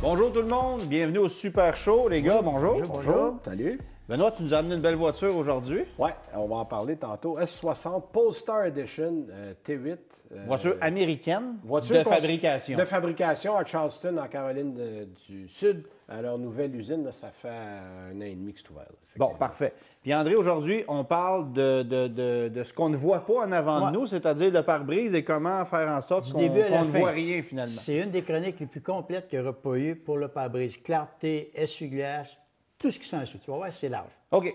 Bonjour tout le monde, bienvenue au Super Show, les gars, bonjour. Bonjour. Salut. Benoît, tu nous as amené une belle voiture aujourd'hui. Oui, on va en parler tantôt. S60 Polestar Edition T8. Voiture américaine voiture de fabrication. De fabrication à Charleston, en Caroline du Sud. À leur nouvelle usine, là, ça fait 1 an et demi que c'est ouvert. Bon, parfait. Puis André, aujourd'hui, on parle de ce qu'on ne voit pas en avant de nous, c'est-à-dire le pare-brise et comment faire en sorte qu'on ne voit rien finalement. C'est une des chroniques les plus complètes qu'il n'y aura pas eu pour le pare-brise. Clarté, essuie-glace, tout ce qui s'ensuit. Tu vas voir, c'est large. OK.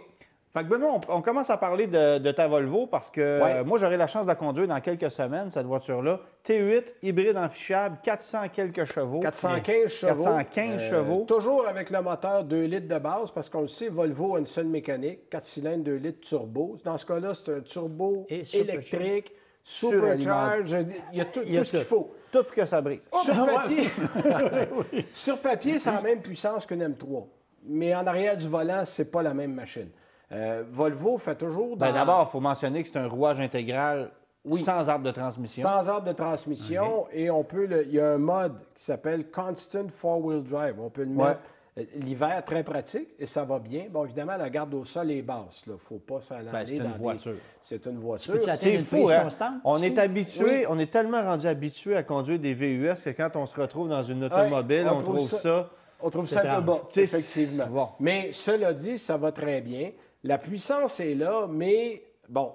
Fait que Benoît, on commence à parler de ta Volvo parce que moi, j'aurai la chance de la conduire dans quelques semaines, cette voiture-là. T8, hybride enfichable, 400 quelques chevaux. 415 chevaux. 415 chevaux. Toujours avec le moteur 2 litres de base, parce qu'on le sait, Volvo a une seule mécanique, 4 cylindres, 2 litres turbo. Dans ce cas-là, c'est un turbo électrique, supercharge. Il y a tout ce qu'il faut. Tout pour que ça brise. Sur papier, c'est la même puissance qu'une M3. Mais en arrière du volant, c'est pas la même machine. Volvo fait toujours... D'abord, il faut mentionner que c'est un rouage intégral sans arbre de transmission. Sans arbre de transmission. Okay. Et on peut il y a un mode qui s'appelle Constant Four-Wheel Drive. On peut le mettre l'hiver, très pratique, et ça va bien. Bon, évidemment, la garde au sol est basse. Il ne faut pas s'en aller c'est une voiture. C'est une voiture. C'est fou, hein? On est habitué, on est tellement rendu habitué à conduire des VUS que quand on se retrouve dans une automobile, on trouve ça... On trouve ça un peu bas, effectivement. Bon. Mais cela dit, ça va très bien. La puissance est là, mais bon,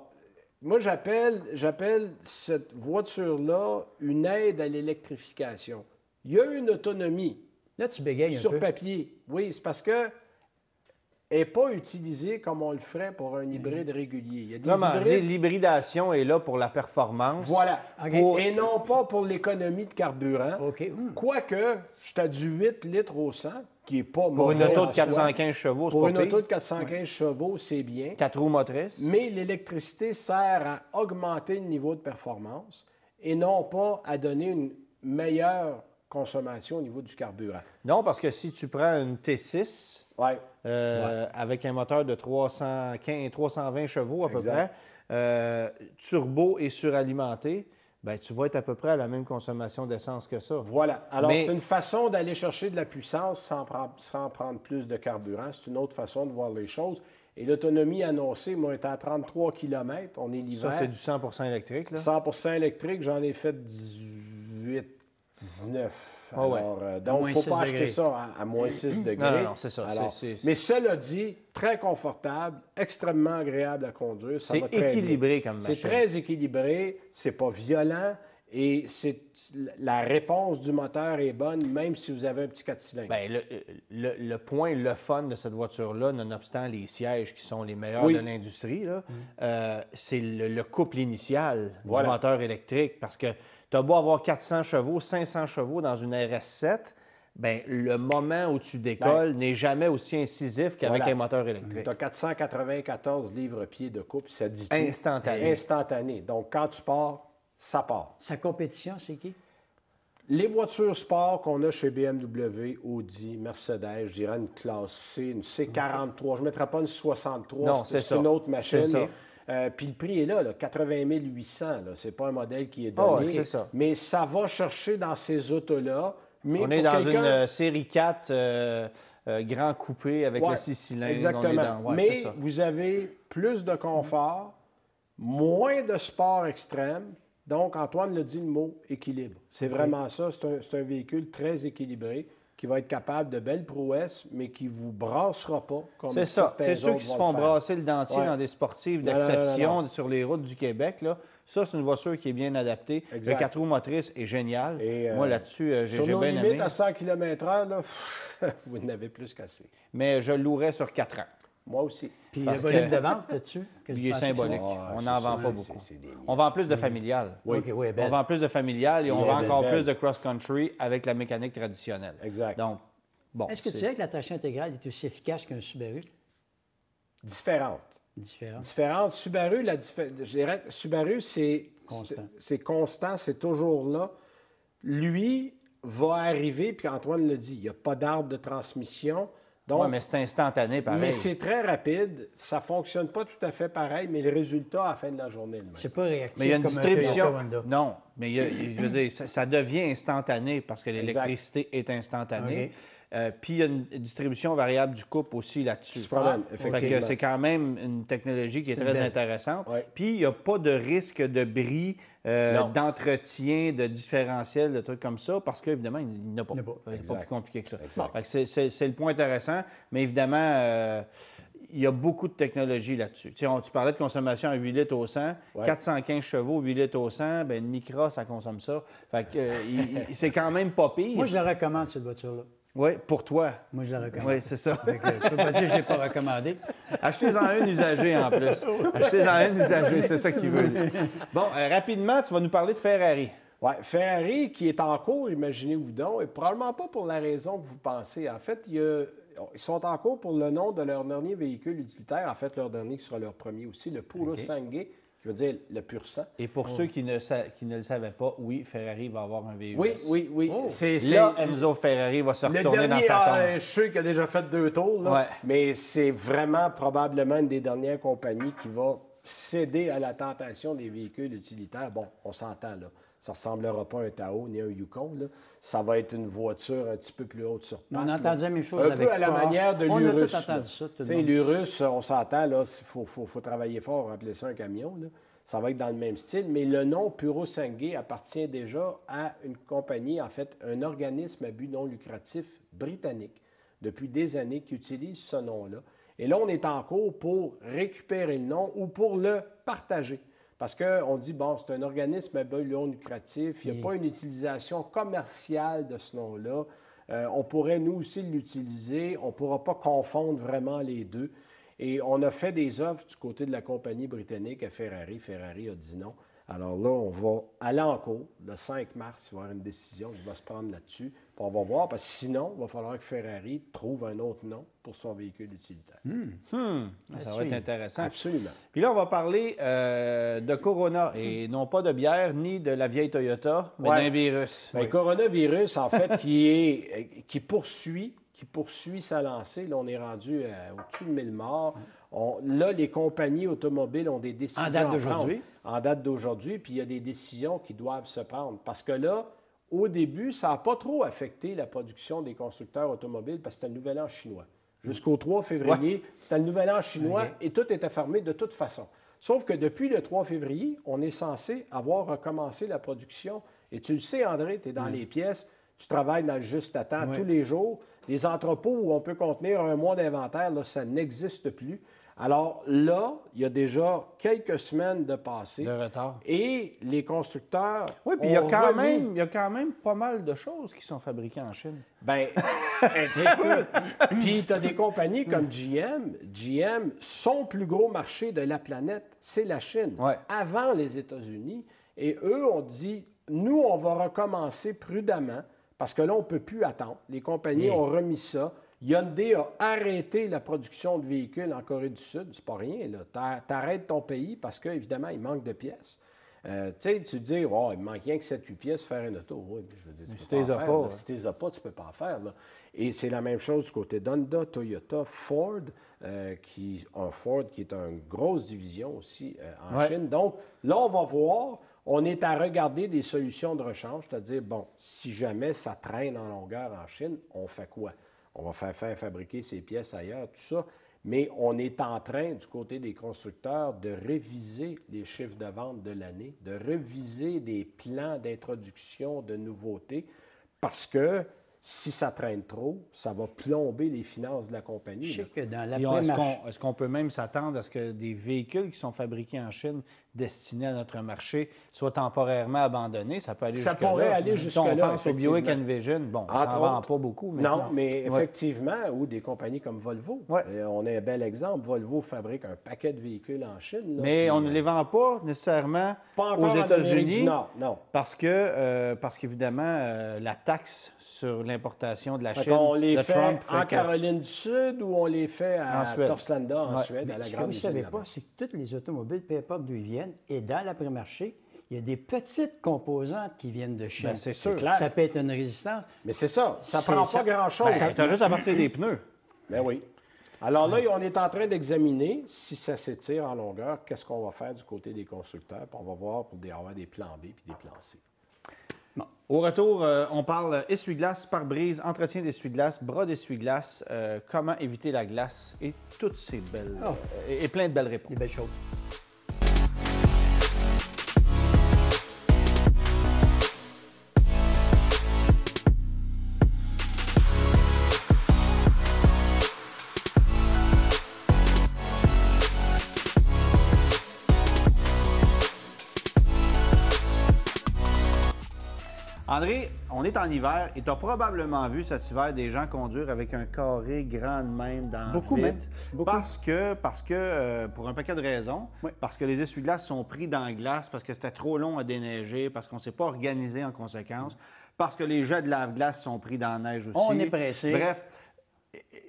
moi j'appelle cette voiture-là une aide à l'électrification. Il y a une autonomie. Là, tu bégayes sur papier. Oui, c'est parce que elle n'est pas utilisée comme on le ferait pour un hybride régulier. Il y a des hybrides... l'hybridation est là pour la performance. Voilà. Okay. Et non pas pour l'économie de carburant. Okay. Quoique, je suis à du 8 litres au 100, qui n'est pas pour mauvais. Pour une auto de 415 chevaux, c'est Pour une auto de 415 chevaux, c'est bien. 4 roues motrices. Mais l'électricité sert à augmenter le niveau de performance et non pas à donner une meilleure consommation au niveau du carburant. Non, parce que si tu prends une T6 avec un moteur de 320 chevaux à peu près, turbo et suralimenté, bien, tu vas être à peu près à la même consommation d'essence que ça. Voilà. Alors, c'est une façon d'aller chercher de la puissance sans prendre plus de carburant. C'est une autre façon de voir les choses. Et l'autonomie annoncée, moi, est à 33 km. On est l'hiver. Ça, c'est du 100 électrique, là? 100 électrique. J'en ai fait 18, 19. Alors, donc, il ne faut pas acheter ça à moins 6 degrés. Non, c'est ça. Alors, mais cela dit, très confortable, extrêmement agréable à conduire. Ça va très bien. C'est équilibré comme machine. C'est très équilibré, c'est pas violent et la réponse du moteur est bonne, même si vous avez un petit 4 cylindres. Bien, le point, le fun de cette voiture-là, nonobstant les sièges qui sont les meilleurs de l'industrie, c'est le couple initial du moteur électrique. Parce que tu as beau avoir 400 chevaux, 500 chevaux dans une RS7, bien, le moment où tu décolles n'est jamais aussi incisif qu'avec un moteur électrique. Tu as 494 livres-pieds de couple, ça dit tout. Instantané. Instantané. Donc, quand tu pars, ça part. Sa compétition, c'est qui? Les voitures sport qu'on a chez BMW, Audi, Mercedes, je dirais une classe C, une C43. Je ne mettrais pas une 63, non, c'est une autre machine. Puis le prix est là, 80 800. Ce n'est pas un modèle qui est donné. Mais ça va chercher dans ces autos-là. On est dans une série 4 grand coupé avec le 6 cylindres. Exactement. Mais vous avez plus de confort, moins de sport extrême. Donc, Antoine l'a dit, le mot équilibre. C'est vraiment ça. C'est un véhicule très équilibré qui va être capable de belles prouesses, mais qui ne vous brassera pas comme c'est ça. C'est ceux qui se font brasser le dentier dans des sportives d'exception sur les routes du Québec. Là. Ça, c'est une voiture qui est bien adaptée. Le 4 roues motrices est génial. Et moi, là-dessus, j'ai bien aimé. Sur nos limites à 100 km/h, vous n'avez plus qu'assez. Mais je le louerais sur 4 ans. Moi aussi. Puis le volume de vente là-dessus? Il est symbolique. On n'en vend pas beaucoup. On vend plus de familial. Oui. On vend plus de familial et on vend encore plus de cross-country avec la mécanique traditionnelle. Exact. Donc, bon. Est-ce que tu dirais que la traction intégrale est aussi efficace qu'un Subaru? Différente. Subaru, je dirais, Subaru, c'est constant, c'est toujours là. Lui va arriver, puis Antoine l'a dit, il n'y a pas d'arbre de transmission. Oui, mais c'est instantané, pareil. Mais c'est très rapide. Ça ne fonctionne pas tout à fait pareil, mais le résultat à la fin de la journée. C'est pas réactif. Mais il y a une distribution. Non, mais je veux dire, ça devient instantané parce que l'électricité est instantanée. Puis il y a une distribution variable du couple aussi là-dessus. Effectivement. C'est quand même une technologie qui est très intéressante. Puis il n'y a pas de risque de bris, d'entretien, de différentiel, de trucs comme ça, parce qu'évidemment, il n'y en a pas. C'est pas plus compliqué que ça. C'est le point intéressant, mais évidemment, il y a beaucoup de technologies là-dessus. Tu parlais de consommation à 8 litres au 100, 415 chevaux, 8 litres au 100, bien, une Micra, ça consomme ça. Fait que c'est quand même pas pire. Moi, je la recommande, cette voiture-là. Oui, pour toi. Moi, je la recommande. Oui, c'est ça. Je ne peux pas dire que je ne l'ai pas recommandée. Achetez-en un usagé en plus. Achetez-en un usagé, c'est ça qu'il veut. Bon, rapidement, tu vas nous parler de Ferrari. Oui, Ferrari qui est en cours, imaginez-vous donc, et probablement pas pour la raison que vous pensez. En fait, ils sont en cours pour le nom de leur dernier véhicule utilitaire. En fait, leur dernier qui sera leur premier aussi, le Puro Sangue, qui veut dire le pur sang. Et pour ceux qui ne le savaient pas, oui, Ferrari va avoir un VUS. Oui. Oh. Là, Enzo Ferrari va se retourner dans sa tombe. Je suis sûr qu'il a déjà fait 2 tours, là, mais c'est vraiment probablement une des dernières compagnies qui va céder à la tentation des véhicules utilitaires. Bon, on s'entend, là. Ça ne ressemblera pas à un Tao ni à un Yukon. Là. Ça va être une voiture un petit peu plus haute sur pattes. On a entendu la même chose avec peu à la manière de l'Urus. On a tous entendu ça, tout le monde. L'Urus, on s'entend, là, il faut travailler fort pour appeler ça un camion. Là. Ça va être dans le même style, mais le nom Puro Sangue appartient déjà à une compagnie, en fait, un organisme à but non lucratif britannique, depuis des années, qui utilise ce nom-là. Et là, on est en cours pour récupérer le nom ou pour le partager. Parce qu'on dit, bon, c'est un organisme à but non lucratif, il n'y a pas une utilisation commerciale de ce nom-là. On pourrait, nous aussi, l'utiliser. On ne pourra pas confondre vraiment les deux. Et on a fait des offres du côté de la compagnie britannique à Ferrari. Ferrari a dit non. Alors là, on va aller en cours. Le 5 mars, il va y avoir une décision qui va se prendre là-dessus. Puis on va voir, parce que sinon, il va falloir que Ferrari trouve un autre nom pour son véhicule utilitaire. Ça va être intéressant. Absolument. Puis là, on va parler de Corona, et non pas de bière, ni de la vieille Toyota, mais d'un virus. Bien, coronavirus, en fait, qui poursuit sa lancée. Là, on est rendu au-dessus de 1000 morts. Là, les compagnies automobiles ont des décisions en date d'aujourd'hui, puis il y a des décisions qui doivent se prendre. Parce que là, au début, ça n'a pas trop affecté la production des constructeurs automobiles parce que c'était le Nouvel An chinois. Jusqu'au 3 février, c'était le Nouvel An chinois et tout était fermé de toute façon. Sauf que depuis le 3 février, on est censé avoir recommencé la production. Et tu le sais, André, tu es dans les pièces, tu travailles dans le juste à temps tous les jours. Des entrepôts où on peut contenir un mois d'inventaire, là, ça n'existe plus. Alors là, il y a déjà quelques semaines de passé. De retard. Et les constructeurs. Oui, puis il y a quand même pas mal de choses qui sont fabriquées en Chine. Bien, un petit peu. Puis tu as des compagnies comme GM. GM, son plus gros marché de la planète, c'est la Chine. Avant les États-Unis. Et eux ont dit, nous, on va recommencer prudemment parce que là, on ne peut plus attendre. Les compagnies ont remis ça. Hyundai a arrêté la production de véhicules en Corée du Sud. C'est pas rien, là. T'arrêtes ton pays parce qu'évidemment, il manque de pièces. Tu sais, tu te dis, oh, il manque rien que 7-8 pièces pour faire un auto. Oui, je veux dire, tu peux pas en faire. Si tu les as pas, tu peux pas en faire. Là. Et c'est la même chose du côté d'Honda, Toyota, Ford, qui est une grosse division aussi en Chine. Donc, là, on va voir. On est à regarder des solutions de rechange, c'est-à-dire, bon, si jamais ça traîne en longueur en Chine, on fait quoi? On va faire fabriquer ces pièces ailleurs, tout ça. Mais on est en train, du côté des constructeurs, de réviser les chiffres de vente de l'année, de réviser des plans d'introduction de nouveautés, parce que si ça traîne trop, ça va plomber les finances de la compagnie. Je sais que dans est-ce qu'on peut même s'attendre à ce que des véhicules qui sont fabriqués en Chine destinés à notre marché soient temporairement abandonnés? Ça peut aller jusque-là. Ça pourrait aller jusque-là, on pense au Buick Envision. Bon, ça n'en vend pas beaucoup. Mais non, mais effectivement, ou des compagnies comme Volvo. On a un bel exemple. Volvo fabrique un paquet de véhicules en Chine. Là, mais on ne les vend pas nécessairement aux États-Unis. Non. Parce qu'évidemment, la taxe sur l'importation de la Chine. On les fait en Caroline du Sud ou on les fait à Torslanda, en Suède, à la grande usine. Ce que vous ne savez pas, c'est que toutes les automobiles, peu importe d'où ils viennent, et dans l'après-marché, il y a des petites composantes qui viennent de Chine. C'est sûr. Ça peut être une résistance. Mais c'est ça. Ça ne prend pas grand-chose. C'est juste à partir des pneus. Ben oui. Alors là, on est en train d'examiner si ça s'étire en longueur, qu'est-ce qu'on va faire du côté des constructeurs, puis on va voir pour avoir des plans B puis des plans C. Bon. Au retour, on parle essuie-glace, pare-brise, entretien d'essuie-glace, bras d'essuie-glace, comment éviter la glace et toutes ces belles... et plein de belles réponses. Des belles choses. André, on est en hiver et tu as probablement vu cet hiver des gens conduire avec un carré grand de même dans Beaucoup même. Beaucoup. Parce que pour un paquet de raisons, oui. Parce que les essuie-glaces sont pris dans la glace, parce que c'était trop long à déneiger, parce qu'on ne s'est pas organisé en conséquence, parce que les jets de lave-glace sont pris dans la neige aussi. On est pressé. Bref,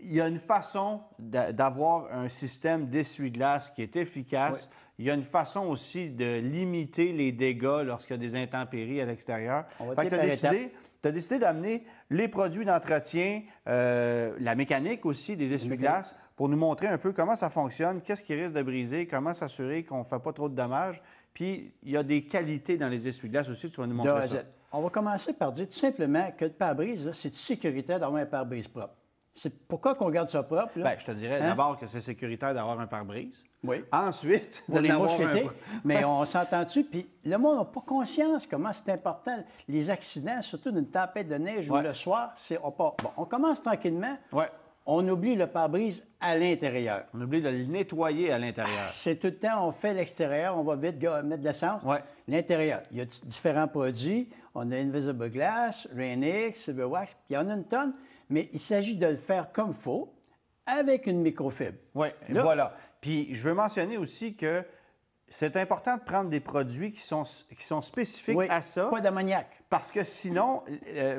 il y a une façon d'avoir un système d'essuie-glace qui est efficace. Oui. Il y a une façon aussi de limiter les dégâts lorsqu'il y a des intempéries à l'extérieur. Tu as décidé d'amener les produits d'entretien, la mécanique aussi des essuie-glaces, pour nous montrer un peu comment ça fonctionne, qu'est-ce qui risque de briser, comment s'assurer qu'on ne fait pas trop de dommages. Puis, il y a des qualités dans les essuie-glaces aussi, tu vas nous montrer ça. On va commencer par dire tout simplement que le pare-brise, c'est sécuritaire d'avoir un pare-brise propre. C'est pourquoi qu'on garde ça propre? Là? Bien, je te dirais d'abord que c'est sécuritaire d'avoir un pare-brise. Oui. Ensuite, pour les mouches l'été. Mais on s'entend-tu? Puis le monde n'a pas conscience comment c'est important. Les accidents, surtout d'une tempête de neige ou le soir, on commence tranquillement. Ouais. On oublie le pare-brise à l'intérieur. On oublie de le nettoyer à l'intérieur. C'est tout le temps, on fait l'extérieur, on va vite mettre de l'essence. Ouais. L'intérieur, il y a différents produits. On a Invisible Glass, Rain-X, Silverwax, puis il y en a une tonne. Mais il s'agit de le faire comme il faut, avec une microfibre. Oui, voilà. Puis je veux mentionner aussi que c'est important de prendre des produits qui sont spécifiques à ça. Pas d'ammoniac. Parce que sinon,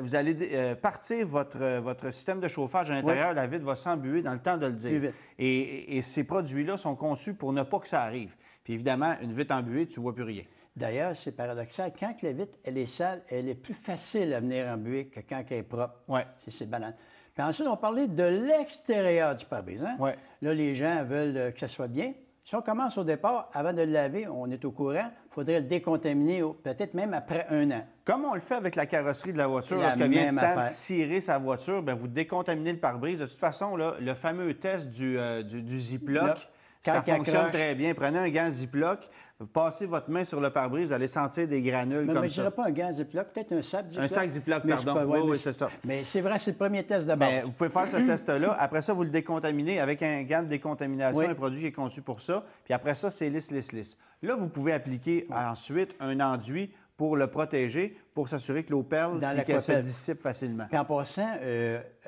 vous allez partir votre système de chauffage à l'intérieur, la vitre va s'embuer dans le temps de le dire. Plus vite. Et ces produits-là sont conçus pour ne pas que ça arrive. Puis évidemment, une vitre embuée, tu ne vois plus rien. D'ailleurs, c'est paradoxal. Quand la vitre, elle est sale, elle est plus facile à venir embuer que quand elle est propre. Oui. C'est banal. Puis ensuite, on parlait de l'extérieur du pare-brise. Hein? Oui. Là, les gens veulent que ça soit bien. Si on commence au départ, avant de le laver, on est au courant, il faudrait le décontaminer peut-être même après 1 an. Comme on le fait avec la carrosserie de la voiture, lorsqu'elle vient le temps de cirer sa voiture, bien, vous décontaminez le pare-brise. De toute façon, là, le fameux test du Ziploc, ça fonctionne très bien. Prenez un gant Ziploc, vous passez votre main sur le pare-brise, vous allez sentir des granules comme ça. Mais je ne dirais pas un gant Ziploc, peut-être un sac Ziploc. Un sac Ziploc, pardon. Oui, c'est ça. Mais c'est vrai, c'est le premier test de base. Bien, vous pouvez faire ce test-là. Après ça, vous le décontaminez avec un gant de décontamination, un produit qui est conçu pour ça. Puis après ça, c'est lisse. Là, vous pouvez appliquer ensuite un enduit pour le protéger, pour s'assurer que l'eau perle et qu'elle se dissipe facilement. Puis en passant,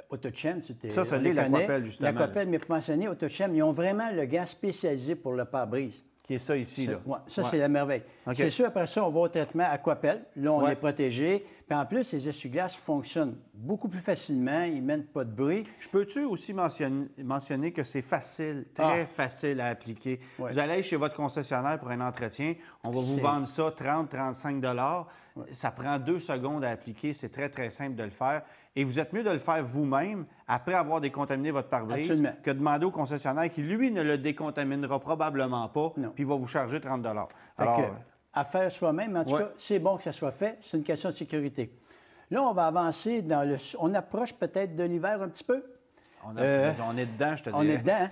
Autochem, ça c'est l'Aquapelle, justement. L'Aquapelle, mais pour mentionner, Autochem, ils ont vraiment le gaz spécialisé pour le pare-brise. Qui est ça ici, là. Ouais, ça, c'est la merveille. Okay. C'est sûr, après ça, on va au traitement Aquapelle. Là, on est protégé. Puis en plus, les essuie-glaces fonctionnent beaucoup plus facilement. Ils ne mènent pas de bruit. Je peux-tu aussi mentionner que c'est facile, très facile à appliquer? Ouais. Vous allez chez votre concessionnaire pour un entretien. On va vous vendre ça 30-35 $. Ouais. Ça prend 2 secondes à appliquer. C'est très, très simple de le faire. Et vous êtes mieux de le faire vous-même après avoir décontaminé votre pare-brise que de demander au concessionnaire qui, lui, ne le décontaminera probablement pas, puis va vous charger 30 $. Alors, à faire soi-même, en tout cas, c'est bon que ça soit fait. C'est une question de sécurité. Là, on va avancer dans le... On approche peut-être de l'hiver un petit peu. On est dedans, je te dirais. On est dedans.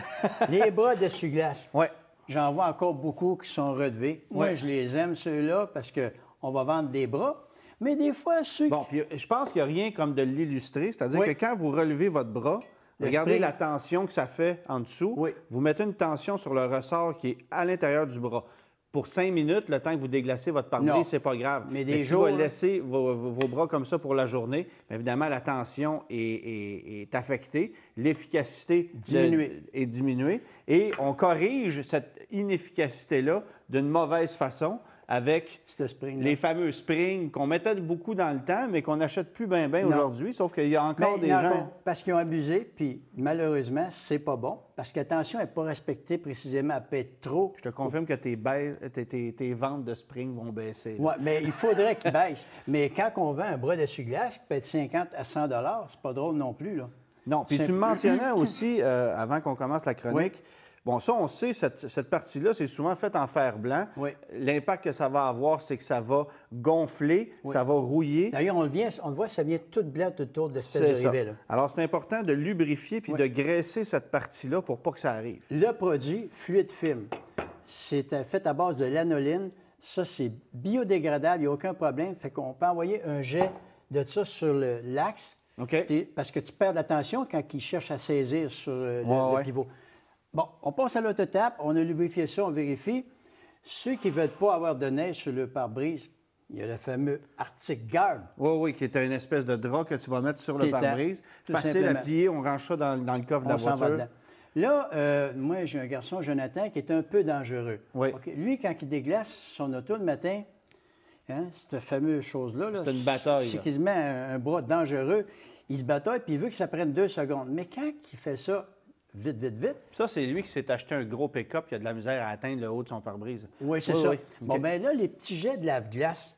Les bras d'essuie-glace. Oui. J'en vois encore beaucoup qui sont relevés. Moi, je les aime, ceux-là, parce qu'on va vendre des bras. Mais des fois, ceux... Bon, puis je pense qu'il n'y a rien comme de l'illustrer. C'est-à-dire que quand vous relevez votre bras, regardez la tension que ça fait en dessous. Oui. Vous mettez une tension sur le ressort qui est à l'intérieur du bras. Pour 5 minutes, le temps que vous déglacez votre pare-brise, c'est pas grave. Mais si vous laissez vos bras comme ça pour la journée, bien évidemment, la tension est affectée, l'efficacité est diminuée. Et on corrige cette inefficacité-là d'une mauvaise façon avec les fameux springs qu'on mettait beaucoup dans le temps, mais qu'on n'achète plus bien aujourd'hui, sauf qu'il y a encore des gens... Parce qu'ils ont abusé, puis malheureusement, c'est pas bon, parce que la tension n'est pas respectée précisément, elle peut être trop... Je te confirme que tes ventes de springs vont baisser. Oui, mais il faudrait qu'ils baissent. Mais quand on vend un bras d'essuie-glace qui peut être 50 à 100 $, c'est pas drôle non plus, là. Non, puis tu me mentionnais aussi, avant qu'on commence la chronique, oui. Bon, ça, on sait, cette partie-là, c'est souvent faite en fer blanc. Oui. L'impact que ça va avoir, c'est que ça va gonfler, oui. Ça va rouiller. D'ailleurs, on le voit, ça vient tout blanc tout autour de cette dérivée-là. Alors, c'est important de lubrifier puis de graisser cette partie-là pour pas que ça arrive. Le produit Fluid Film, c'est fait à base de l'anoline. Ça, c'est biodégradable, il n'y a aucun problème. Fait qu'on peut envoyer un jet de ça sur l'axe. OK. Parce que tu perds l'attention quand il cherche à saisir sur le pivot. Bon, on passe à l'autotape, on a lubrifié ça, on vérifie. Ceux qui ne veulent pas avoir de neige sur le pare-brise, il y a le fameux Arctic Guard. Oui, qui est une espèce de drap que tu vas mettre sur le pare-brise. Facile à plier, on range ça dans le coffre de la voiture. Là, moi, j'ai un garçon, Jonathan, qui est un peu dangereux. Oui. Okay. Lui, quand il déglace son auto le matin, cette fameuse chose-là, c'est une bataille. C'est quasiment un bras dangereux. Il se bataille, puis il veut que ça prenne 2 secondes. Mais quand il fait ça, vite. Ça, c'est lui qui s'est acheté un gros pick-up qui a de la misère à atteindre le haut de son pare-brise. Oui, c'est ça. Oui. Bon, bien là, les petits jets de lave-glace.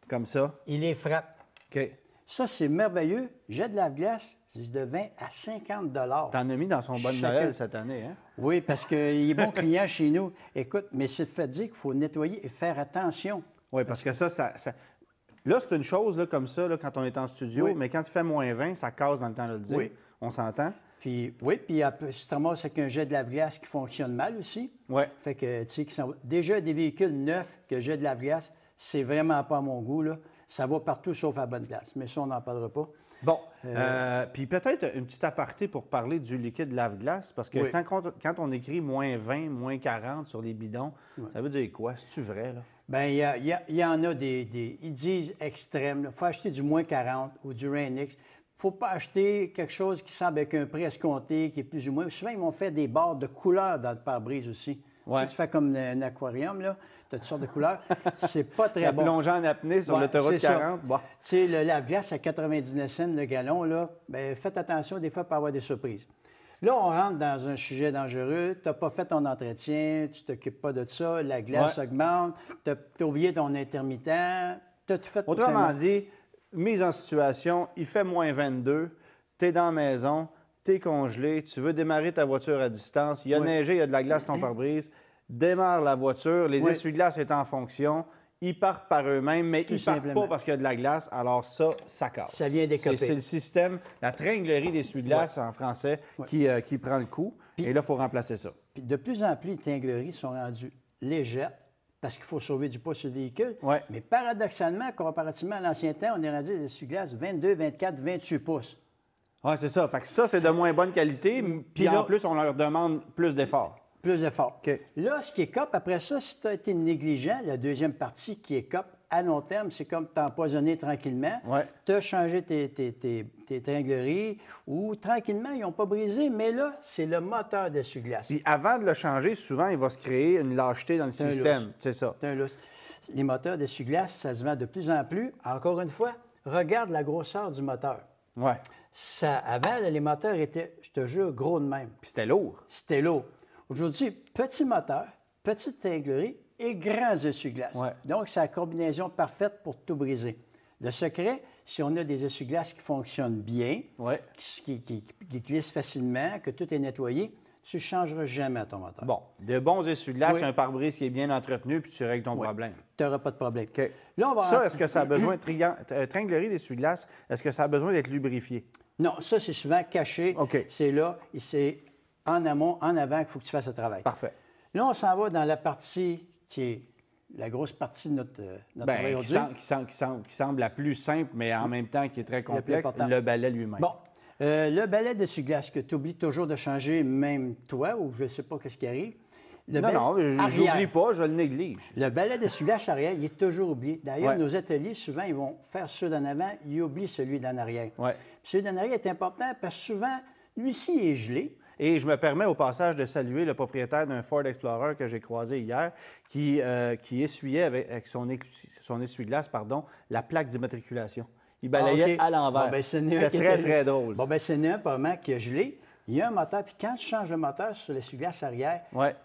Comme ça. Il les frappe. OK. Ça, c'est merveilleux. Jet de lave-glace, c'est de 20 à 50 $. T'en as mis dans son bon Noël cette année, hein? Oui, parce qu'il est bon client chez nous. Écoute, mais c'est fait dire qu'il faut nettoyer et faire attention. Oui, parce que ça... Là, c'est une chose là, comme ça là, quand on est en studio, mais quand il fait moins 20, ça casse dans le temps de le dire. Oui. On s'entend? Puis, oui, puis tu te ramasses avec un jet de lave-glace qui fonctionne mal aussi. Oui. Fait que, tu sais, déjà, des véhicules neufs que jet de lave-glace, c'est vraiment pas à mon goût, là. Ça va partout sauf à la bonne place. Mais ça, on n'en parlera pas. Bon. Puis peut-être une petite aparté pour parler du liquide lave-glace, parce que quand on écrit moins 20, moins 40 sur les bidons, ça veut dire quoi? C'est-tu vrai, là? Bien, il y en a ils disent extrêmes. Il faut acheter du moins 40 ou du Rain-X. Il ne faut pas acheter quelque chose qui semble avec un prix escompté, qui est plus ou moins... Souvent, ils vont faire des barres de couleurs dans le pare-brise aussi. Ouais. Si tu fais comme un aquarium, là, tu as toutes sortes de couleurs. C'est pas très bon. Plonger en apnée sur l'autoroute 40. Bon. Tu sais, le lave-glace à 99 cents le gallon, là, bien, faites attention, des fois, il peut y avoir des surprises. Là, on rentre dans un sujet dangereux. Tu n'as pas fait ton entretien, tu ne t'occupes pas de ça, la glace augmente, tu as oublié ton intermittent, tu as tout fait... Autrement dit, mise en situation, il fait moins 22, tu es dans la maison, tu es congelé, tu veux démarrer ta voiture à distance, il y a neigé, il y a de la glace sur ton pare-brise, démarre la voiture, les essuie-glaces sont en fonction, ils partent par eux-mêmes, mais ils ne partent pas parce qu'il y a de la glace, alors ça casse. Ça vient décoper. C'est le système, la tringlerie d'essuie-glace en français qui prend le coup, et là, il faut remplacer ça. Puis de plus en plus, les tringleries sont rendues légères, parce qu'il faut sauver du poids sur le véhicule. Ouais. Mais paradoxalement, comparativement à l'ancien temps, on est rendu des essuie-glaces 22, 24, 28 pouces. Oui, c'est ça. Fait que ça, c'est de moins bonne qualité. Puis en plus, on leur demande plus d'efforts. Plus d'efforts. OK. Là, ce qui est cop, après ça, si tu as été négligent, la deuxième partie qui est cop, à long terme, c'est comme t'empoisonner tranquillement. Ouais. Tu as changé tes tringleries ou tranquillement, ils n'ont pas brisé, mais là, c'est le moteur d'essuie-glace. Puis avant de le changer, souvent, il va se créer une lâcheté dans le système. C'est ça. C'est un lousse. Les moteurs d'essuie-glace, ça se vend de plus en plus. Encore une fois, regarde la grosseur du moteur. Oui. Avant, là, les moteurs étaient, je te jure, gros de même. Puis c'était lourd. C'était lourd. Aujourd'hui, petit moteur, petite tringlerie et grands essuie-glaces. Ouais. Donc, c'est la combinaison parfaite pour tout briser. Le secret, si on a des essuie-glaces qui fonctionnent bien, qui glissent facilement, que tout est nettoyé, tu ne changeras jamais ton moteur. Bon, de bons essuie-glaces, un pare-brise qui est bien entretenu, puis tu règles ton problème. Tu n'auras pas de problème. OK. Là, on va ça, est-ce que ça a besoin de tringlerie d'essuie-glace, est-ce que ça a besoin d'être lubrifié? Non, ça, c'est souvent caché. OK. C'est là, c'est en amont, en avant qu'il faut que tu fasses le travail. Parfait. Là, on s'en va dans la partie qui est la grosse partie de notre travail aujourd'hui. Qui semble la plus simple, mais en même temps qui est très complexe, le balai lui-même. Bon. Le balai d'essuie-glace que tu oublies toujours de changer, même toi, ou je ne sais pas ce qui arrive. Non, je n'oublie pas, je le néglige. Le balai d'essuie-glace arrière, il est toujours oublié. D'ailleurs, nos ateliers, souvent, ils vont faire ceux d'en avant, ils oublient celui d'en arrière. Ouais. Celui d'en arrière est important parce que souvent, lui-ci est gelé. Et je me permets au passage de saluer le propriétaire d'un Ford Explorer que j'ai croisé hier, qui essuyait avec son essuie-glace, la plaque d'immatriculation. Il balayait à l'envers. Bon, ben, c'était très drôle. Bon, bien, c'est un moment qui a gelé. Il y a un moteur, puis quand tu changes le moteur sur l'essuie-glace arrière,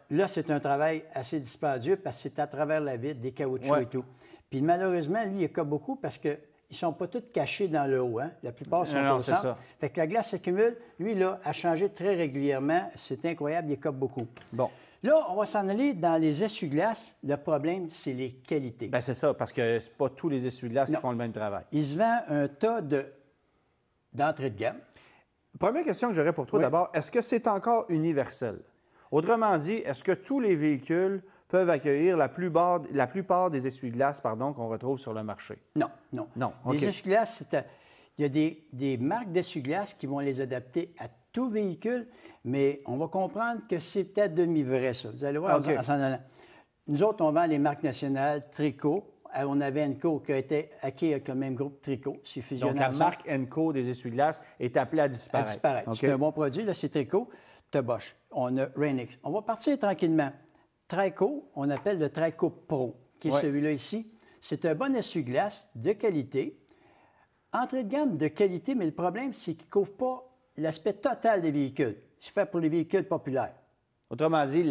là, c'est un travail assez dispendieux parce que c'est à travers la vitre, des caoutchoucs et tout. Puis malheureusement, lui, il écope beaucoup parce que ils ne sont pas tous cachés dans le haut. Hein? La plupart sont au centre. Ça. Fait que la glace s'accumule. Lui, là, a changé très régulièrement. C'est incroyable, il écope beaucoup. Bon. Là, on va s'en aller dans les essuie-glaces. Le problème, c'est les qualités. Bien, c'est ça, parce que c'est pas tous les essuie-glaces qui font le même travail. Il se vend un tas d'entrée de gamme. Première question que j'aurais pour toi d'abord, est-ce que c'est encore universel? Autrement dit, est-ce que tous les véhicules peuvent accueillir la plupart des essuie-glaces qu'on retrouve sur le marché? Non, non. Non, Les essuie-glaces, il y a des marques d'essuie-glaces qui vont les adapter à tout véhicule, mais on va comprendre que c'est à demi-vrai, ça. Vous allez voir en s'en allant. Nous autres, on vend les marques nationales Trico. On avait Enco qui a été acquis avec le même groupe Trico. C'est fusionné. Donc, la marque Enco des essuie-glaces est appelée à disparaître. À disparaître. Okay. C'est un bon produit. Là, c'est Trico. Tu as Bosch. On a Rain-X. On va partir tranquillement. Trico, on appelle le Trico Pro, qui est celui-là ici. C'est un bon essuie-glace de qualité. Entrée de gamme de qualité, mais le problème, c'est qu'il ne couvre pas l'aspect total des véhicules. C'est fait pour les véhicules populaires. Autrement dit,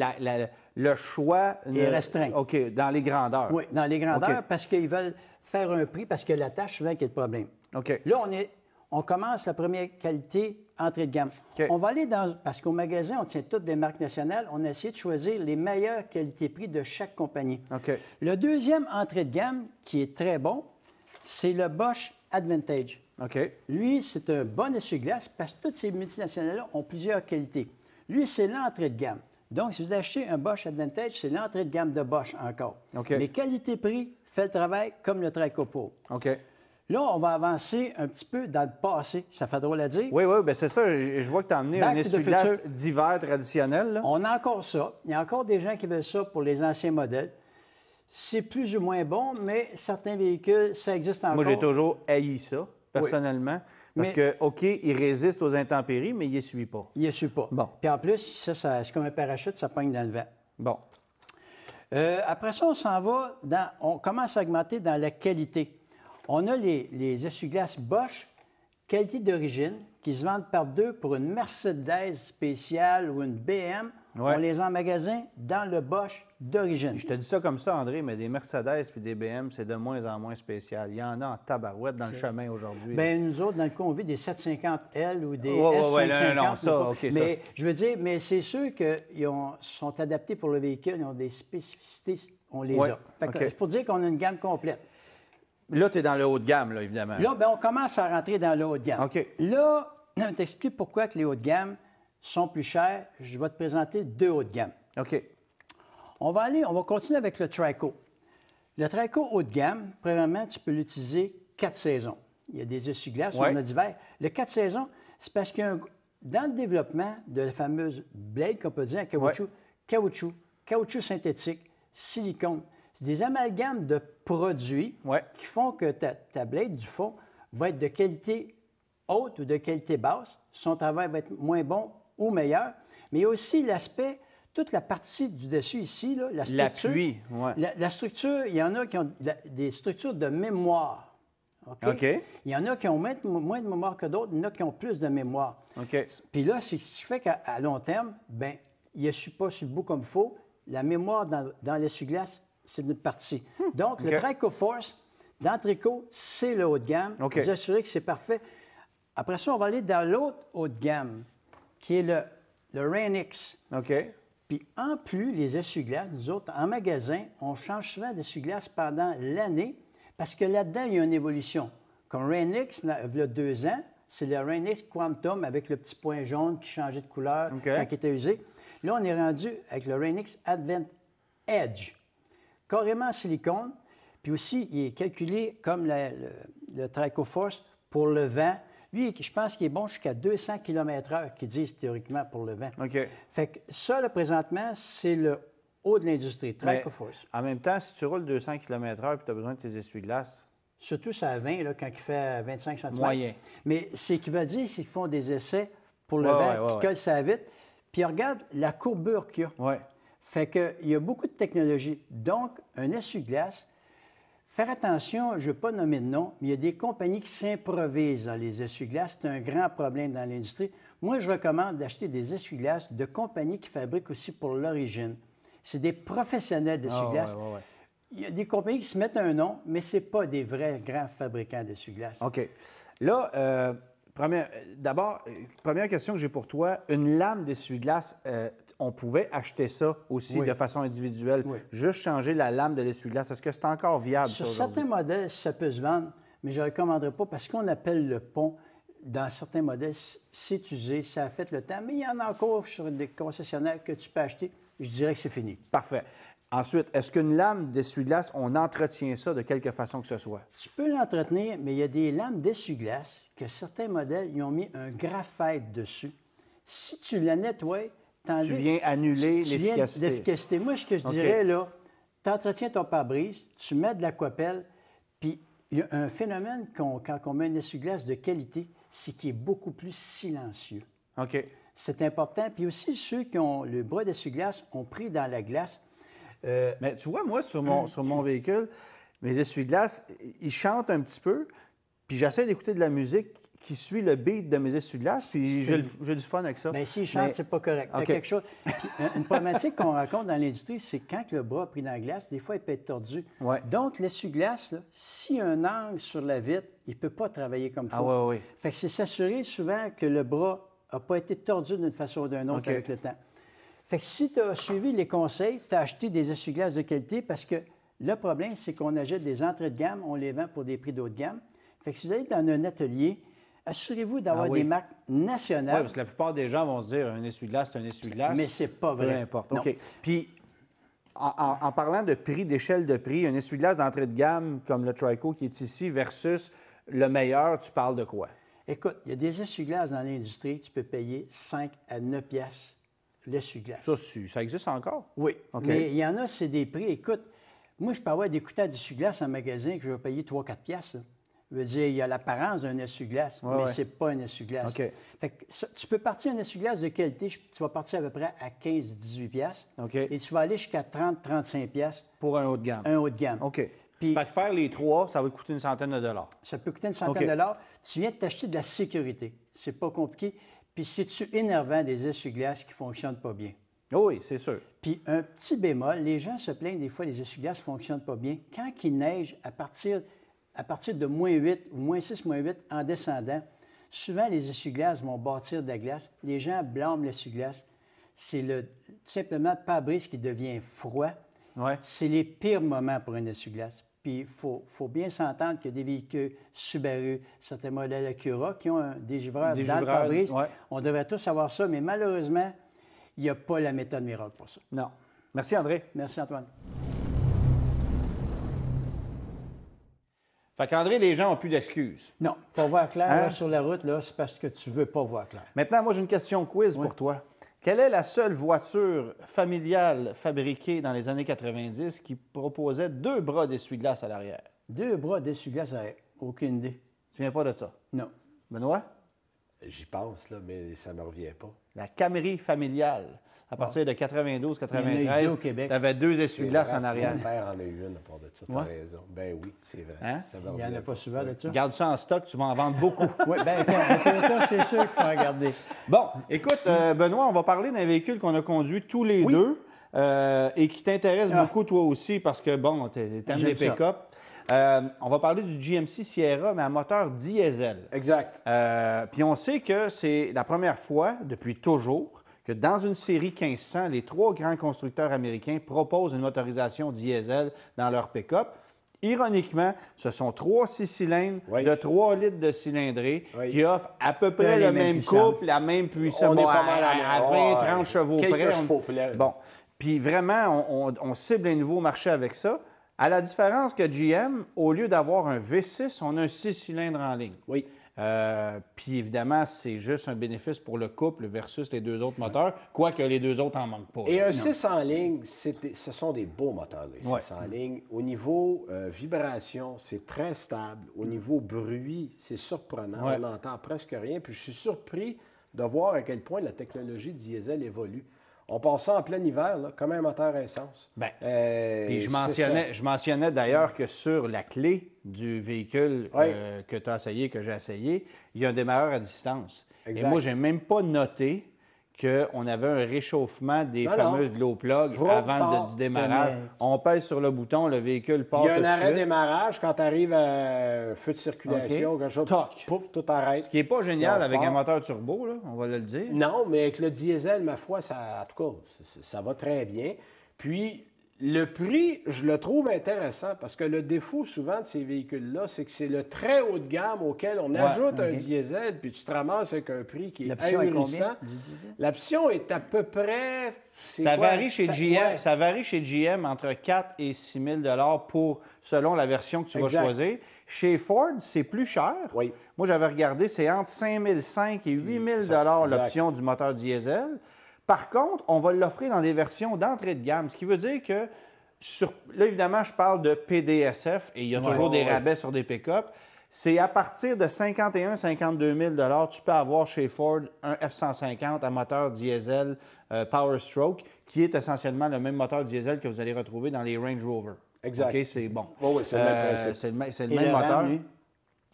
le choix est restreint. OK, dans les grandeurs. Oui, dans les grandeurs, parce qu'ils veulent faire un prix, parce que la tâche, souvent, qui est le problème. OK. Là, on commence la première qualité, entrée de gamme. Okay. On va aller parce qu'au magasin, on tient toutes des marques nationales, on a essayé de choisir les meilleures qualités-prix de chaque compagnie. OK. Le deuxième entrée de gamme, qui est très bon, c'est le Bosch Advantage. OK. Lui, c'est un bon essuie-glace, parce que toutes ces multinationales-là ont plusieurs qualités. Lui, c'est l'entrée de gamme. Donc, si vous achetez un Bosch Advantage, c'est l'entrée de gamme de Bosch encore. Okay. Mais qualité-prix fait le travail comme le Trico Pro. OK. Là, on va avancer un petit peu dans le passé. Ça fait drôle à dire. Oui, bien c'est ça. Je vois que tu as amené un essuie-glace d'hiver traditionnel. Là. On a encore ça. Il y a encore des gens qui veulent ça pour les anciens modèles. C'est plus ou moins bon, mais certains véhicules, ça existe encore. Moi, j'ai toujours haï ça, personnellement. Oui. Parce que, OK, il résiste aux intempéries, mais il n'essuie pas. Il n'essuie pas. Bon. Puis en plus, ça c'est comme un parachute, ça pogne dans le vent. Bon. Après ça, on s'en va on commence à augmenter dans la qualité. On a les essuie-glaces Bosch, qualité d'origine, qui se vendent par deux pour une Mercedes spéciale ou une BM. Ouais. On les a en magasin dans le Bosch d'origine. Je te dis ça comme ça, André, mais des Mercedes et des BM, c'est de moins en moins spécial. Il y en a en tabarouette dans le chemin aujourd'hui. Bien, nous autres, dans le cas, on vit des 750L ou des S550. Non, ça, OK. Mais je veux dire, mais c'est sûr qu'ils sont adaptés pour le véhicule, ils ont des spécificités, on les a. Fait que, c'est pour dire qu'on a une gamme complète. Là, tu es dans le haut de gamme, là, évidemment. Là, bien, on commence à rentrer dans le haut de gamme. OK. Là, je vais t'expliquer pourquoi que les hauts de gamme sont plus chers. Je vais te présenter deux hauts de gamme. OK. On va continuer avec le Trico. Le Trico haut de gamme, premièrement, tu peux l'utiliser 4 saisons. Il y a des essuie-glaces, on a d'hiver. Le 4 saisons, c'est parce que dans le développement de la fameuse blade, qu'on peut dire en caoutchouc synthétique, silicone, c'est des amalgames de produits qui font que ta blade du fond va être de qualité haute ou de qualité basse. Son travail va être moins bon ou meilleur. Mais il y a aussi l'aspect, toute la partie du dessus ici, là, la structure. L'appui, la structure, il y en a qui ont des structures de mémoire. OK? Il y en a qui ont moins de mémoire que d'autres, il y en a qui ont plus de mémoire. OK. Puis là, c'est ce qui fait qu'à long terme, bien, il n'essuie pas sur le bout comme il faut. La mémoire dans l'essuie-glace, c'est une partie. Donc, le Trico Force, dans le Trico, c'est le haut de gamme. Vous assurez que c'est parfait. Après ça, on va aller dans l'autre haut de gamme, qui est le Rain-X. OK. Puis en plus, les essuie-glaces, nous autres, en magasin, on change souvent d'essuie-glaces pendant l'année parce que là-dedans, il y a une évolution. Comme Rain-X, il y a 2 ans, c'est le Rain-X Quantum avec le petit point jaune qui changeait de couleur quand il était usé. Là, on est rendu avec le Rain-X Advent Edge, carrément en silicone. Puis aussi, il est calculé comme le Trico Force pour le vent. Lui, je pense qu'il est bon jusqu'à 200 km/h, qu'ils disent théoriquement pour le vent. OK. Fait que ça, là, présentement, c'est le haut de l'industrie, Trico Force. En même temps, si tu roules 200 km/h et tu as besoin de tes essuie-glaces... Surtout ça à 20, là, quand il fait 25 cm. Moyen. Mais ce qu'il va dire, c'est qu'ils font des essais pour le vent, qui colle ça vite. Puis regarde la courbure qu'il y a. Oui. Fait qu'il y a beaucoup de technologie. Donc, un essuie-glace... Faire attention, je ne veux pas nommer de nom, mais il y a des compagnies qui s'improvisent dans les essuie-glaces. C'est un grand problème dans l'industrie. Moi, je recommande d'acheter des essuie-glaces de compagnies qui fabriquent aussi pour l'origine. C'est des professionnels d'essuie-glaces. Il y a des compagnies qui se mettent un nom, mais ce n'est pas des vrais grands fabricants d'essuie-glace. OK. Là, première question que j'ai pour toi. Une lame d'essuie-glace, on pouvait acheter ça aussi de façon individuelle. Oui. Juste changer la lame de l'essuie-glace. Est-ce que c'est encore viable, Sur ça, certains modèles, ça peut se vendre, mais je ne recommanderais pas parce qu'on appelle le pont, dans certains modèles, c'est usé, ça a fait le temps, mais il y en a encore sur des concessionnaires que tu peux acheter. Je dirais que c'est fini. Parfait. Ensuite, est-ce qu'une lame d'essuie-glace, on entretient ça de quelque façon que ce soit? Tu peux l'entretenir, mais il y a des lames d'essuie-glace que certains modèles, ils ont mis un graphite dessus. Si tu la nettoies, tu viens annuler l'efficacité. Moi, ce que je dirais, là, tu entretiens ton pare-brise, tu mets de l'aquapelle, puis il y a un phénomène quand on met un essuie-glace de qualité, c'est qu'il est beaucoup plus silencieux. OK. C'est important. Puis aussi, ceux qui ont le bras d'essuie-glace ont pris dans la glace. Mais tu vois, moi, sur mon véhicule, mes essuie-glaces, ils chantent un petit peu, puis j'essaie d'écouter de la musique qui suit le beat de mes essuie-glaces, puis j'ai du fun avec ça. Bien, s'ils chantent, c'est pas correct. Okay. Quelque chose. Puis, une problématique qu'on rencontre dans l'industrie, c'est quand le bras a pris dans la glace, des fois, il peut être tordu. Ouais. Donc, l'essuie-glace, s'il y a un angle sur la vitre, il ne peut pas travailler comme il faut. Ah oui. Fait que c'est s'assurer souvent que le bras n'a pas été tordu d'une façon ou d'une autre avec le temps. Fait que si tu as suivi les conseils, tu as acheté des essuie-glaces de qualité parce que le problème, c'est qu'on achète des entrées de gamme, on les vend pour des prix d'haut de gamme. Fait que si vous allez dans un atelier, assurez-vous d'avoir des marques nationales. Oui, parce que la plupart des gens vont se dire un essuie-glace, c'est un essuie-glace. Mais c'est pas vrai. Peu importe. OK. Puis, en parlant de prix, d'échelle de prix, un essuie-glace d'entrée de gamme comme le Trico qui est ici versus le meilleur, tu parles de quoi? Écoute, il y a des essuie-glaces dans l'industrie, tu peux payer 5 à 9 piastres l'essuie-glace. Ça existe encore? Oui, OK. Mais il y en a, c'est des prix. Écoute, moi, je peux avoir des couteaux d'essuie-glace en magasin que je vais payer 3-4 piastres. Je veux dire, il y a l'apparence d'un essuie-glace, mais c'est pas un essuie-glace. OK. Fait que tu peux partir un essuie-glace de qualité, tu vas partir à peu près à 15-18 piastres. OK. Et tu vas aller jusqu'à 30-35 piastres. Pour un haut de gamme. Un haut de gamme. OK. Puis, fait que faire les trois, ça va coûter une centaine de dollars. Ça peut coûter une centaine de dollars. Tu viens de t'acheter de la sécurité. C'est pas compliqué. Puis c'est-tu énervant des essuie-glaces qui ne fonctionnent pas bien? Oh oui, c'est sûr. Puis un petit bémol, les gens se plaignent des fois les essuie-glaces ne fonctionnent pas bien. Quand il neige, à partir de -8 ou -6, -8 en descendant, souvent les essuie-glaces vont bâtir de la glace. Les gens blâment l'essuie-glace. C'est tout simplement le pare-brise qui devient froid. Ouais. C'est les pires moments pour un essuie-glace. Puis il faut bien s'entendre que des véhicules Subaru, certains modèles Acura qui ont un dégivreur dans le pare-brise, on devrait tous avoir ça, mais malheureusement, il n'y a pas la méthode miracle pour ça. Non. Merci, André. Merci, Antoine. Fait qu'André, les gens n'ont plus d'excuses. Non, pas voir clair là, sur la route, là, c'est parce que tu ne veux pas voir clair. Maintenant, moi, j'ai une question quiz pour toi. Quelle est la seule voiture familiale fabriquée dans les années 90 qui proposait 2 bras d'essuie-glace à l'arrière? 2 bras d'essuie-glace à l'arrière. Aucune idée. Tu ne viens pas de ça? Non. Benoît? J'y pense, là, mais ça ne me revient pas. La Camry familiale. À partir de 92-93, tu avais 2 essuie-glaces en arrière. Mon père en a eu une à part de ça, tu as raison. Ben oui, c'est vrai. Hein? Il n'y en a pas souvent de ça. Garde ça en stock, tu vas en vendre beaucoup. Oui, bien, Toyota, c'est sûr qu'il faut en garder. Bon, écoute, Benoît, on va parler d'un véhicule qu'on a conduit tous les deux et qui t'intéresse beaucoup, toi aussi, parce que, bon, tu aimes les pick-up. On va parler du GMC Sierra, mais à moteur diesel. Exact. Puis on sait que c'est la première fois, depuis toujours, que dans une série 1500, les 3 grands constructeurs américains proposent une motorisation diesel dans leur pick-up. Ironiquement, ce sont 3 6-cylindres de 3 litres de cylindrée qui offrent à peu près le même couple, la même puissance. On est pas mal à 20-30 chevaux près. Bon, puis vraiment, on cible un nouveau marché avec ça. À la différence que GM, au lieu d'avoir un V6, on a un 6 cylindres en ligne. Oui. Puis évidemment, c'est juste un bénéfice pour le couple versus les 2 autres moteurs, quoique les 2 autres en manquent pas. Et un 6 en ligne, ce sont des beaux moteurs, les 6 en ligne. Au niveau vibration, c'est très stable. Au niveau bruit, c'est surprenant. On n'entend presque rien. Puis je suis surpris de voir à quel point la technologie diesel évolue. On passe ça en plein hiver, là, comme un moteur à essence. Bien, puis je mentionnais d'ailleurs que sur la clé du véhicule que tu as essayé, que j'ai essayé, il y a un démarreur à distance. Exact. Et moi, je n'ai même pas noté qu'on avait un réchauffement des fameuses glow plugs avant du démarrage. On pèse sur le bouton, le véhicule part tout de suite. Il y a un arrêt de démarrage quand tu arrives à un feu de circulation, quelque chose, pouf, tout arrête. Ce qui n'est pas génial avec un moteur turbo, là, on va le dire. Non, mais avec le diesel, ma foi, en tout cas, ça va très bien. Puis, le prix, je le trouve intéressant parce que le défaut souvent de ces véhicules-là, c'est que c'est le très haut de gamme auquel on ajoute un diesel, puis tu te ramasses avec un prix qui est ahurissant. L'option est à peu près... Ça varie chez GM. Ça varie chez GM entre 4 et 6 000 selon la version que tu vas choisir. Chez Ford, c'est plus cher. Oui. Moi, j'avais regardé, c'est entre 5 500 et 8 000 l'option du moteur diesel. Par contre, on va l'offrir dans des versions d'entrée de gamme, ce qui veut dire que, là, évidemment, je parle de PDSF et il y a toujours des rabais sur des pick-up. C'est à partir de 51 52 000 tu peux avoir chez Ford un F-150 à moteur diesel Power Stroke, qui est essentiellement le même moteur diesel que vous allez retrouver dans les Range Rover. Exact. OK, c'est bon. Oui, c'est le même principe. C'est le même moteur.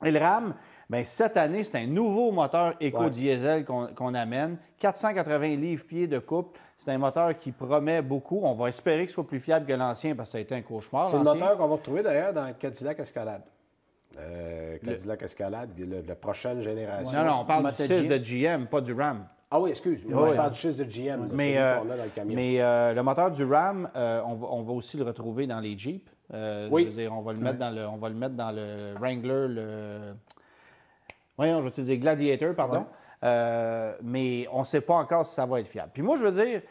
Et le RAM, bien, cette année, c'est un nouveau moteur éco-diesel qu'on amène. 480 livres-pieds de couple. C'est un moteur qui promet beaucoup. On va espérer qu'il soit plus fiable que l'ancien parce que ça a été un cauchemar. C'est le moteur qu'on va retrouver d'ailleurs dans le Cadillac Escalade. Cadillac Escalade, la prochaine génération. Non, on parle du 6 de GM, pas du RAM. Ah oui, excuse. Moi, je parle du 6 de GM. Mais le moteur du RAM, on va aussi le retrouver dans les Jeeps. Je veux dire, on va le mettre dans le Wrangler, Voyons, je vais te dire Gladiator, pardon. Mais on ne sait pas encore si ça va être fiable. Puis moi, je veux dire,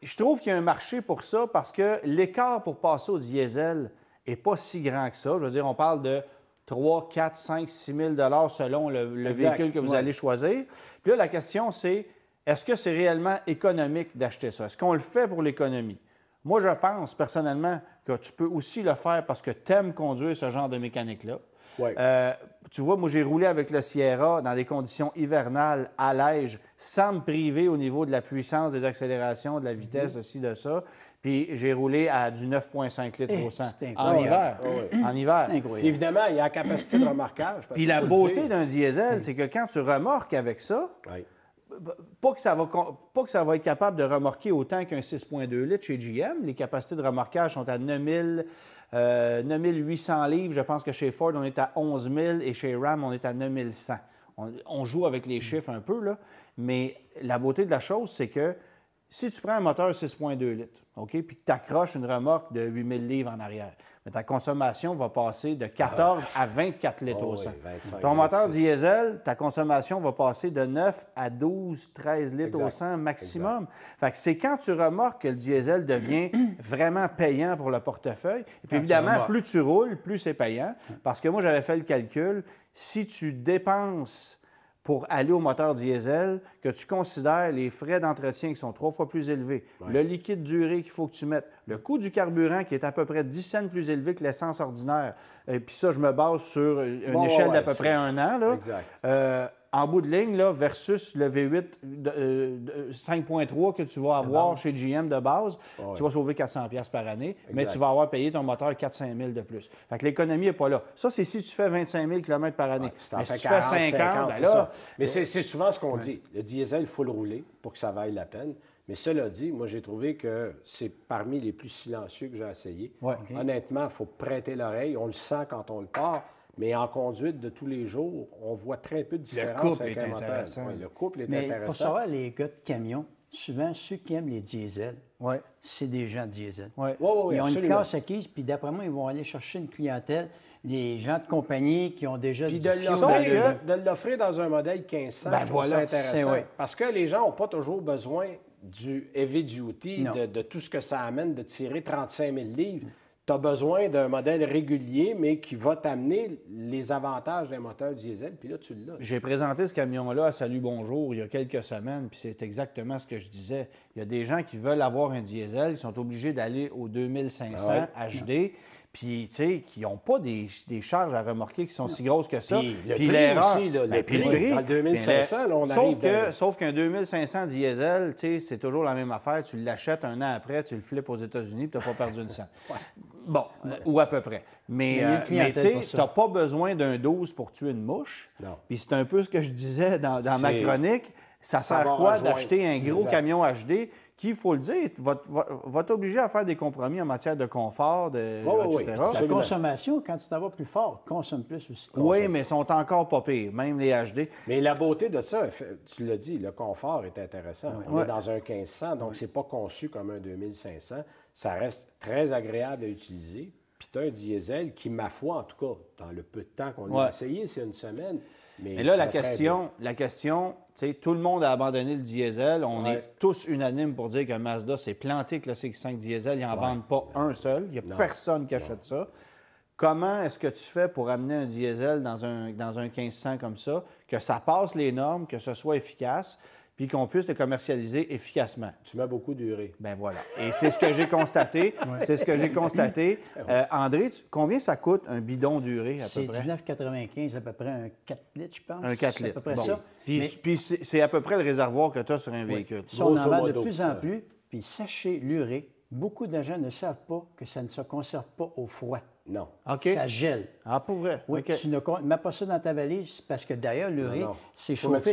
je trouve qu'il y a un marché pour ça parce que l'écart pour passer au diesel n'est pas si grand que ça. Je veux dire, on parle de 3, 4, 5, 6 000 selon le véhicule que vous allez choisir. Puis là, la question, c'est est-ce que c'est réellement économique d'acheter ça? Est-ce qu'on le fait pour l'économie? Moi, je pense personnellement que tu peux aussi le faire parce que tu aimes conduire ce genre de mécanique-là. Ouais. Tu vois, moi, j'ai roulé avec le Sierra dans des conditions hivernales à l'Ège, sans me priver au niveau de la puissance des accélérations, de la vitesse, aussi de ça. Puis j'ai roulé à du 9,5 litres au 100 en hiver. En hiver. Évidemment, il y a la capacité de remorquage. Puis la beauté d'un diesel, c'est que quand tu remorques avec ça, pas que ça va être capable de remorquer autant qu'un 6,2 litres chez GM. Les capacités de remorquage sont à 9 800 livres. Je pense que chez Ford, on est à 11 000 et chez Ram, on est à 9 100. On joue avec les chiffres un peu, là. Mais la beauté de la chose, c'est que si tu prends un moteur 6,2 litres, OK, puis que tu accroches une remorque de 8 000 livres en arrière, mais ta consommation va passer de 14 à 24 litres au 100. 25, ton moteur 26. Diesel, ta consommation va passer de 9 à 12, 13 litres au 100 maximum. Fait que c'est quand tu remorques que le diesel devient vraiment payant pour le portefeuille. Et puis évidemment, plus tu roules, plus c'est payant. Parce que moi, j'avais fait le calcul, si tu dépenses pour aller au moteur diesel, que tu considères les frais d'entretien qui sont 3 fois plus élevés, le liquide duré qu'il faut que tu mettes, le coût du carburant qui est à peu près 10 cents plus élevé que l'essence ordinaire, et puis ça, je me base sur une échelle d'à peu près un an, là. Exact. En bout de ligne, là, versus le V8 5.3 que tu vas avoir chez GM de base, tu vas sauver 400$ par année, mais tu vas avoir payé ton moteur 400 000 de plus. Fait que l'économie n'est pas là. Ça, c'est si tu fais 25 000 km par année. Mais si tu fais 50, ben là... Mais c'est souvent ce qu'on dit. Le diesel, il faut le rouler pour que ça vaille la peine. Mais cela dit, moi, j'ai trouvé que c'est parmi les plus silencieux que j'ai essayé. Honnêtement, il faut prêter l'oreille. On le sent quand on le part. Mais en conduite de tous les jours, on voit très peu de différence avec un moteur. Le couple est intéressant. Pour savoir, les gars de camion, souvent, ceux qui aiment les diesels, c'est des gens diesel. Ils ont une classe acquise, puis d'après moi, ils vont aller chercher une clientèle. Les gens de compagnie qui ont déjà... Puis de l'offrir dans un modèle 1500, c'est intéressant. Parce que les gens n'ont pas toujours besoin du heavy duty, de tout ce que ça amène, de tirer 35 000 livres. Tu as besoin d'un modèle régulier, mais qui va t'amener les avantages d'un moteur diesel, puis là, tu l'as. J'ai présenté ce camion-là à Salut Bonjour il y a quelques semaines, puis c'est exactement ce que je disais. Il y a des gens qui veulent avoir un diesel, ils sont obligés d'aller au 2500 HD, puis, tu sais, qui n'ont pas des charges à remorquer qui sont si grosses que ça. Puis l'erreur aussi, le prix. Dans le 2500, là, on arrive... Sauf qu'un 2500 diesel, tu sais, c'est toujours la même affaire. Tu l'achètes un an après, tu le flippes aux États-Unis, puis tu n'as pas perdu une cent. Bon, ou à peu près. Mais tu sais, tu n'as pas besoin d'un 12 pour tuer une mouche. Puis c'est un peu ce que je disais dans ma chronique. Ça sert quoi d'acheter un gros camion HD qui, il faut le dire, va t'obliger à faire des compromis en matière de confort, etc. La consommation, quand tu t'en vas plus fort, consomme plus aussi. Oui, mais ils sont encore pas pires, même les HD. Mais la beauté de ça, tu l'as dit, le confort est intéressant. On est dans un 1500, donc c'est pas conçu comme un 2500. Ça reste très agréable à utiliser. Puis tu as un diesel qui, ma foi, en tout cas, dans le peu de temps qu'on l'a essayé, c'est une semaine. Mais là, la question, tu sais, tout le monde a abandonné le diesel. On est tous unanimes pour dire que Mazda s'est planté avec le CX-5 diesel. Ils n'en vendent pas un seul. Il n'y a personne qui achète ça. Comment est-ce que tu fais pour amener un diesel dans un 1500 comme ça, que ça passe les normes, que ce soit efficace, puis qu'on puisse le commercialiser efficacement? Tu m'as beaucoup duré. Ben voilà. Et c'est ce que j'ai constaté. C'est ce que j'ai constaté. André, combien ça coûte un bidon d'urée à peu près? C'est 19,95 à peu près, un 4 litres, je pense. Un 4 litres. C'est à peu près ça. Puis c'est à peu près le réservoir que tu as sur un véhicule. Ça, on en vend de plus en plus. Puis sachez, l'urée, beaucoup de gens ne savent pas que ça ne se conserve pas au froid. Non. Okay. Ça gèle. Ah, pour vrai? Oui, tu ne mets pas ça dans ta valise parce que d'ailleurs, l'urée, c'est chauffé.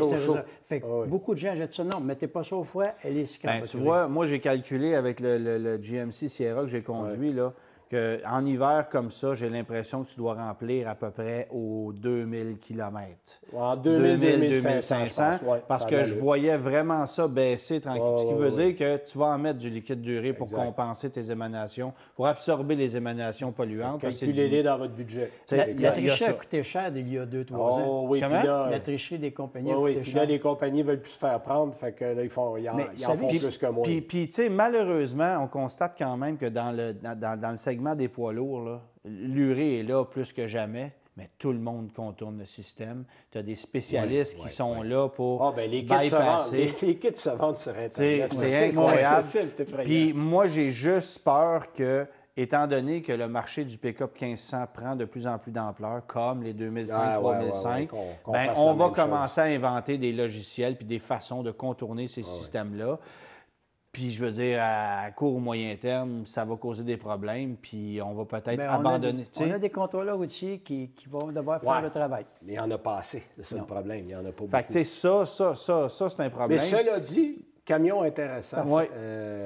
Fait que beaucoup de gens jettent ça. Non, mettez pas ça au froid, elle est scrapée. Tu vois, moi, j'ai calculé avec le GMC Sierra que j'ai conduit, là, qu'en hiver comme ça, j'ai l'impression que tu dois remplir à peu près aux 2000 km. En 2500, parce que je voyais vraiment ça baisser tranquillement. Ce qui veut dire que tu vas en mettre du liquide d'urée pour compenser tes émanations, pour absorber les émanations polluantes. Calculez-les dans votre budget. La tricherie a coûté cher il y a 2-3 ans. Oui, la tricherie des compagnies a coûté cher. Puis là, les compagnies veulent plus se faire prendre, fait que là, ils en font plus que moi. Puis, tu sais, malheureusement, on constate quand même que dans le segment des poids lourds, l'urée est là plus que jamais, mais tout le monde contourne le système. Tu as des spécialistes qui sont là pour bypasser. Les kits se vendent sur Internet. C'est incroyable. Puis moi, j'ai juste peur que, étant donné que le marché du pick-up 1500 prend de plus en plus d'ampleur, comme les 2005, 3005, on va commencer à inventer des logiciels puis des façons de contourner ces systèmes-là. Puis, je veux dire, à court ou moyen terme, ça va causer des problèmes, puis on va peut-être abandonner. On a des contrôleurs routiers qui vont devoir faire le travail. Mais il n'y en a pas assez, c'est ça le problème. Il n'y en a pas beaucoup. Fait que, tu sais, ça, c'est un problème. Mais cela dit, camion intéressant,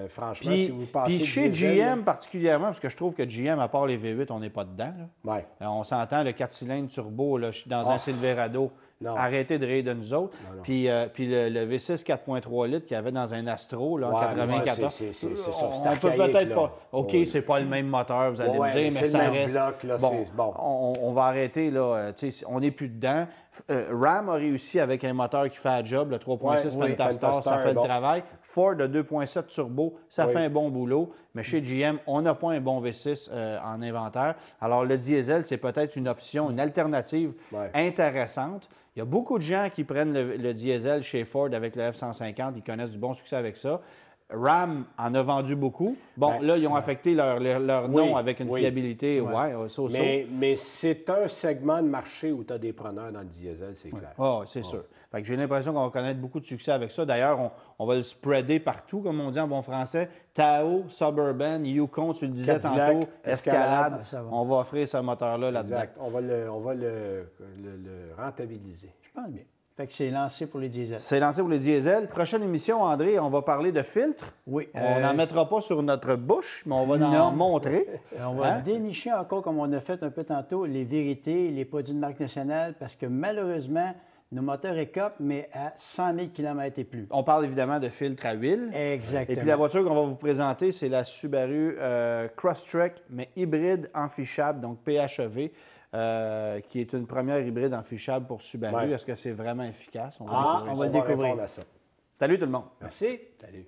franchement, si vous passez puis chez GM particulièrement, parce que je trouve que GM, à part les V8, on n'est pas dedans. Là. On s'entend, le 4 cylindres turbo, là, je suis dans un Silverado. Non. Arrêtez de rire de nous autres. Non. Puis le V6 4.3 litres qu'il y avait dans un Astro là, en 94. C'est ça. On peut peut-être pas. OK, c'est pas le même moteur, vous allez me dire, mais ça reste. Bloc, là, bon. On va arrêter, là. On n'est plus dedans. Ram a réussi avec un moteur qui fait la job, le 3.6 Pentastar, ça fait le travail. Ford, le 2.7 turbo, ça fait un bon boulot. Mais chez GM, on n'a pas un bon V6 en inventaire. Alors, le diesel, c'est peut-être une option, une alternative intéressante. Il y a beaucoup de gens qui prennent le diesel chez Ford avec le F-150. Ils connaissent du bon succès avec ça. Ram en a vendu beaucoup. Bon, là, ils ont affecté leur nom avec une fiabilité. Mais c'est un segment de marché où tu as des preneurs dans le diesel, c'est clair. C'est sûr. Fait que j'ai l'impression qu'on va connaître beaucoup de succès avec ça. D'ailleurs, on va le spreader partout, comme on dit en bon français. Tao, Suburban, Yukon, tu le disais tantôt, Escalade. On va offrir ce moteur-là là-dedans. Exact. On va le rentabiliser. Je pense bien. Fait que c'est lancé pour les diesels. C'est lancé pour les diesels. Prochaine émission, André, on va parler de filtres. Oui. On n'en mettra pas sur notre bouche, mais on va en montrer. On va dénicher encore, comme on a fait un peu tantôt, les vérités, les produits de marque nationale, parce que malheureusement, nos moteurs écopent, mais à 100 000 km et plus. On parle évidemment de filtres à huile. Exactement. Et puis la voiture qu'on va vous présenter, c'est la Subaru Crosstrek, mais hybride enfichable, donc PHEV. Qui est une première hybride enfichable pour Subaru. Est-ce que c'est vraiment efficace? On va le découvrir. Salut tout le monde. Merci. Salut.